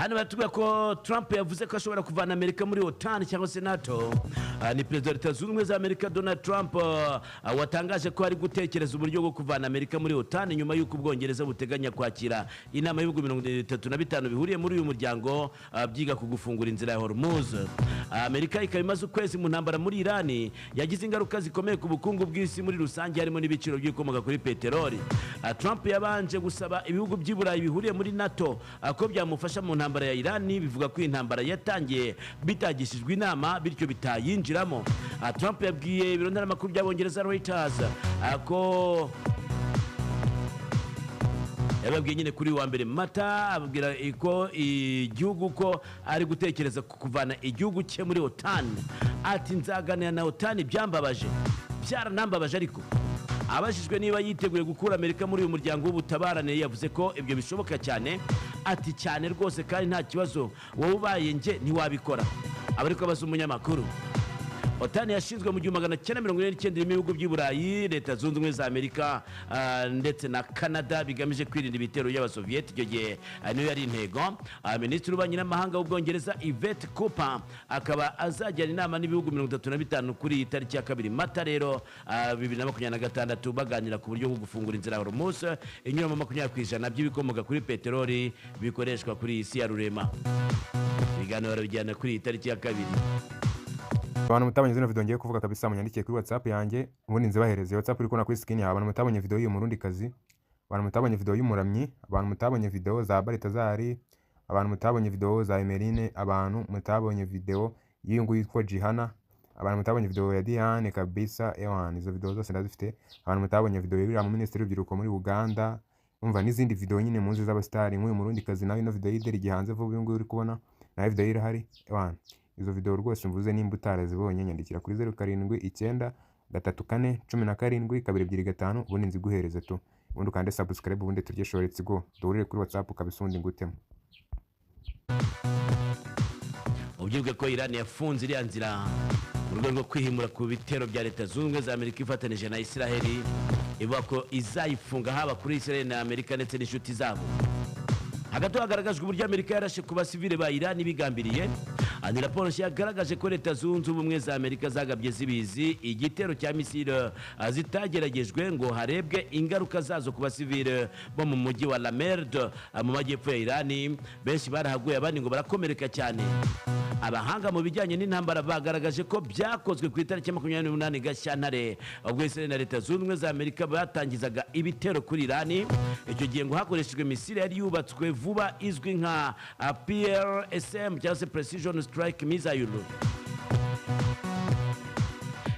hano batubwira ko Trump yavuze ko ashobora kuvana Amerika muri OTAN cyangwa se NATO. Ni Perezida wa Leta Zunze Ubumwe za Amerika Donald Trump watangaje ko ari gutekereza uburyo bwo kuvana Amerika muri OTAN nyuma y'uko Ubwongereza buteganya kwakira inama y'ibihugu 35 bihuriye muri uyu muryango byiga ku gufungura inzira ya Hormuz. Amerika ikaba imaze ukwezi mu ntambara muri Irani yagize ingaruka zikomeye ku bukungu bw'isi muri rusange harimo n'ibiciro by'ibikomoka kuri peteroli. Trump yabanje gusaba ibihugu by'i Burayi bihuriye muri NATO ko byamufasha mu ntambara ya Irani, bivuga ko intambara yatangiye bitagishijwe inama bityo bitayinjiramo. Trump yabwiye ibiro ntaramakuru by'Abongereza Reuters ko yababwiye nyine kuri wa mbere Mata, ababwira ko igihugu ko ari gutekereza kuvana igihugu cye muri OTAN. Ati nzaganira na OTAN byambabaje, byaranambabaje, ariko abajijwe niba yiteguye gukura Amerika muri uyu muryango w'ubutabarane yavuze ko ibyo bishoboka cyane. Ati cyane rwose kandi nta kibazo, wowe ubaye nge ntiwabikora. Abariko baza umunyamakuru, OTAN yashinzwe mu 1949 n'ibihugu by'i Burayi, Leta Zunze Ubumwe za Amerika ndetse na Canada bigamije kwirinda ibitero y'Abasoviet. Icyo gihe niyo yari intego. Minisitiri w'ububanyi n'amahanga w'Ubwongereza Yvette Cooper akaba azajyana inama n'ibihugu 35 kuri iyi tariki ya 2 Mata rero 2026 baganira ku buryo bwo gufungura inzira ya Hormuz inyuramo 20% by'ibikomoka kuri peteroli bikoreshwa kuri isi ya rurema. Ibiganiro bijyana kuri iyi tariki ya 2. Abantu mutabonye zino video ngiye kuvuga kabisa munyandikiye kuri WhatsApp yanjye, ubundi nzibahereze. WhatsApp uri kubona kuri screen yawe. Abantu mutabonye video y'uyu Murundi kazi, abantu mutabonye video y'umuramyi, abantu mutabonye video za Baritazari, abantu mutabonye video za Emeline, abantu mutabonye video y'uyu nguyu yitwa Jihana, abantu mutabonye video ya Diane kabisa. Ewan, izo video zose ndazifite. Abantu mutabonye video y'uriya mu Minisitiri w'Urubyiruko muri Uganda, umva n'izindi video nyine munzi z'abastari nk'uyu Murundi kazi. Nawe ino video y'ideri gihanze vuba uyu nguyu uri kubona, nawe video irahari. Ewan, izo video rwose mvuze nimba utarazibonye nyandikira kuri 077934171225 ubundi nziguhereze tu, ubundi ukande subscribe, ubundi turye shoretse go duhurire kuri WhatsApp ukabisundi ngutemo. Ubyibwe ko Iran yafunze iriya nzira mu rwego rwo kwihimura ku bitero bya Leta Zunze Ubumwe za Amerika ifatanije na Israeli, ivuga ko izayifunga haba kuri Israeli na Amerika ndetse n'inshuti zabo. Hagati hagaragajwe uburyo Amerika yarashe ku basivile ba Iran bigambiriye. Ani raporo yagaragaje ko Leta Zunze Ubumwe za Amerika zagabye zibizi igitero cya misile zitageragejwe ngo harebwe ingaruka zazo ku basivile bo mu mujyi wa Lamerd mu majyepfo ya Iran. Benshi barahaguye, abandi ngo barakomereka cyane. Abahanga mu bijyanye n'intambara bagaragaje ko byakozwe ku itariki 28 Gashyantare ubwo Israel na Leta Zunze Ubumwe za Amerika batangizaga ibitero kuri Iran. Icyo gihe ngo hakoreshejwe misile yari yubatswe vuba izwi nka PLSM cyangwa se Precision Strike Missile.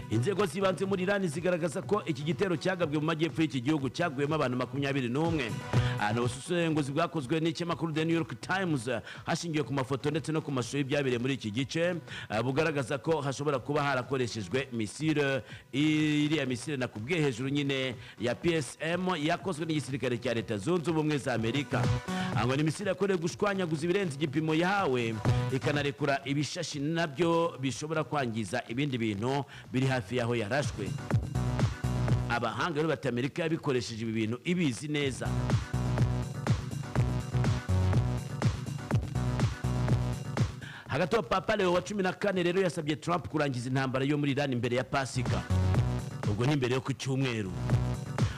Inzego zibanze muri Iran zigaragaza ko iki gitero cyagabwe mu majyepfo y'iki gihugu cyaguyemo abantu 21. Ubusesenguzi bwakozwe n'ikinyamakuru The New York Times hashingiwe ku mafoto ndetse no ku mashusho y'ibyabereye muri iki gice bugaragaza ko hashobora kuba harakoreshejwe misile. Iriya misile nakubwiye hejuru nyine ya PSM yakozwe n'igisirikare cya Leta Zunze Ubumwe za Amerika. Ngo ni misile yakorewe gushwanyaguza ibirenze igipimo yahawe, ikanarekura ibishashi nabyo bishobora kwangiza ibindi bintu biri hafi yaho yarashwe. Abahanga rero bati Amerika yabikoresheje ibi bintu ibizi neza. Hagati Papa Leo wa 14 rero yasabye Trump kurangiza intambara yo muri Iran imbere ya Pasika, ubwo ni imbere yo ku cyumweru.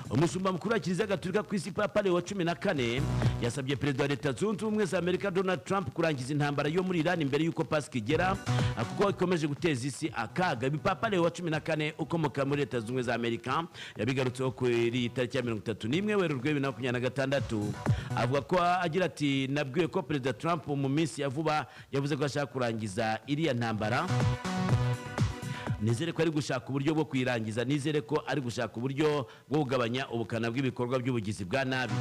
Umushumba mukuru wa Kiliziya Gatolika ku isi Papa Leo wa 14 yasabye Perezida wa Leta Zunze Ubumwe za Amerika Donald Trump kurangiza intambara yo muri Iran imbere y'uko Pasika igera, kuko ikomeje guteza isi akaga. Papa Leo wa 14 ukomoka muri Leta Zunze Ubumwe za Amerika yabigarutseho kuri tariki ya 31 Werurwe 2026. Avuga ko agira ati nabwiwe ko Perezida Trump mu minsi ya vuba yavuze ko ashaka kurangiza iriya ntambara. Nizere ko ari gushaka uburyo bwo kwirangiza, nizere ko ari gushaka uburyo bwo kugabanya ubukana bw'ibikorwa by'ubugizi bwa nabi.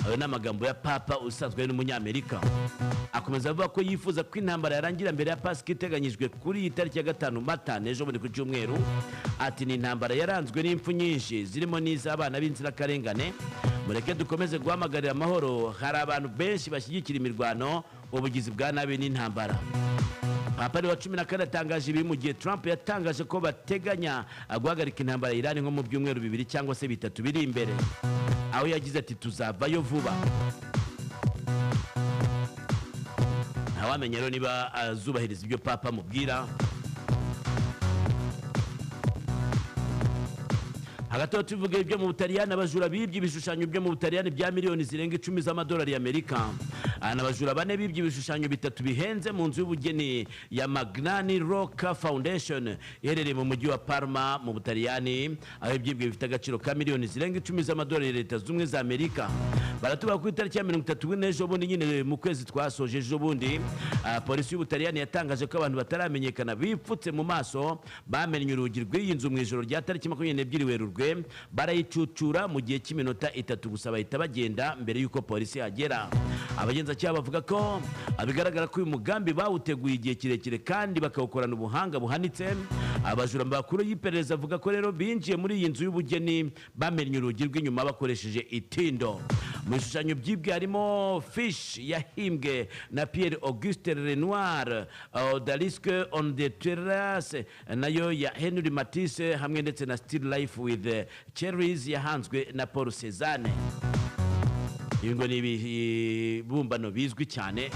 Ayo n'amagambo ya Papa usanzwe n'umunyamerika. Akomeza avuga ko yifuza ko intambara yarangira mbere ya Pasika iteganyijwe kuri iyi tariki ya 5 Mata ejo muri ku cyumweru. Ati ni intambara yaranzwe n'impfu nyinshi zirimo n'iz'abana b'inzirakarengane. Mureke dukomeze guhamagarira amahoro. Hari abantu benshi bashyigikira imirwano, ubugizi bwa nabi n'intambara. Papa Leo wa 14 atangaje ibi mu gihe Trump yatangaje ko bateganya guhagarika intambara ya Iran nko mu byumweru 2 cyangwa se 3 biri imbere. Aho yagize ati tuzavayo vuba. ntawamenya rero niba azubahiriza ibyo papa mubwira. Hagati aho tuvuga ibyo mu Butaliyani, abajura bibye ibishushanyo byo mu Butaliyani bya miliyoni zirenga 10 z'amadolari y'Amerika. Abajura bane bibye ibishushanyo bitatu bihenze mu nzu y'ubugeni ya Magnani Rocca Foundation iherereye mu mujyi wa Parma mu Butaliyani, aho ibyibwe bifite agaciro ka miliyoni zirenga 10 z'amadolari ya Leta Zunze Ubumwe za Amerika. Baratuba ku itariki ya 30 n'ejo bundi nyine mu kwezi twasoje ejo bundi, polisi y'Ubutaliyani yatangaje ko abantu bataramenyekana bipfutse mu maso bamenye urugi rw'iyi nzu mu ijoro rya tariki 22 Werurwe, barayicucura mu gihe cy'iminota 3 gusa bahita bagenda mbere yuko polisi yagera. Abagenzacyaha bavuga ko bigaragara ko uyu mugambi bawuteguye igihe kirekire kandi bakawukorana ubuhanga buhanitse. Abajura bakuru y'iperereza avuga ko rero binjiye muri iyi nzu y'ubugeni bamenye urugi rw'inyuma bakoresheje itindo. Mu bishushanyo byibwe harimo Fish yahimbwe na Pierre Auguste Renoir, Odalisque on the Terrace nayo ya Henry Matisse, hamwe ndetse na Still Life with Cherries yahanzwe na Paul Cézanne. Ibi ngo ni ibibumbano bizwi cyane